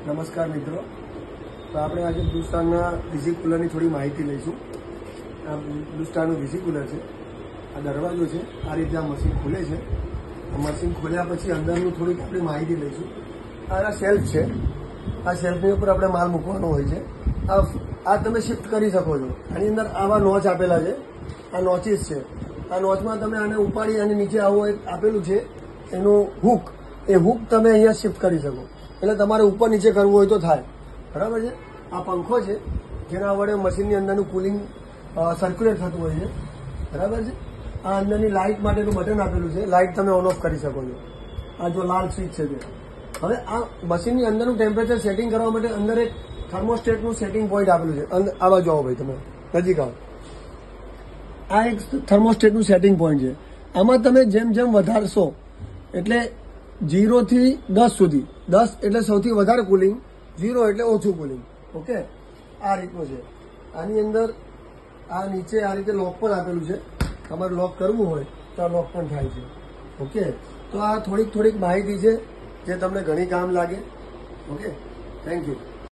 નમસ્કાર મિત્રો, તો આપણે આજે બ્લુસ્ટારના વીસી કુલરની થોડી માહિતી લઈશું. આ બ્લુસ્ટારનું વીસી કુલર છે. આ દરવાજો છે, આ રીતે આ મશીન ખુલે છે. આ મશીન ખોલ્યા પછી અંદરનું થોડીક આપણે માહિતી લઈશું. આ શેલ્ફ છે, આ શેલ્ફની ઉપર આપણે માલ મૂકવાનો હોય છે. આ તમે શિફ્ટ કરી શકો છો. આની અંદર આવા નોચ આપેલા છે, આ નોચીસ છે. આ નોચમાં તમે આને ઉપાડી અને નીચે આવું એક આપેલું છે એનું હુક, એ હુક તમે અહીંયા શિફ્ટ કરી શકો. એટલે તમારે ઉપર નીચે કરવું હોય તો થાય, બરાબર છે. આ પંખો છે જેના વડે મશીનની અંદરનું કુલિંગ સર્ક્યુલેટ થતું હોય છે, બરાબર છે. આ અંદરની લાઇટ માટેનું બટન આપેલું છે, લાઇટ તમે ઓન ઓફ કરી શકો છો. આ જો લાલ સ્વિચ છે તે. હવે આ મશીનની અંદરનું ટેમ્પરેચર સેટિંગ કરવા માટે અંદર એક થર્મોસ્ટેટનું સેટિંગ પોઈન્ટ આપેલું છે. આવા જાઓ ભાઈ, તમે નજીક આવો. આ એક થર્મોસ્ટેટનું સેટિંગ પોઈન્ટ છે. આમાં તમે જેમ જેમ વધારશો એટલે 0 થી 10 સુધી, 10 એટલે સૌથી વધારે કુલિંગ, 0 એટલે ઓછું કુલિંગ. ઓકે, આ રીતનું છે. આની અંદર આ નીચે આ રીતે લોક પણ આપેલું છે. તમારે લોક કરવું હોય તો આ લોક પણ થાય છે. ઓકે, તો આ થોડીક માહિતી છે જે તમને ઘણી કામ લાગે. Okay, thank you.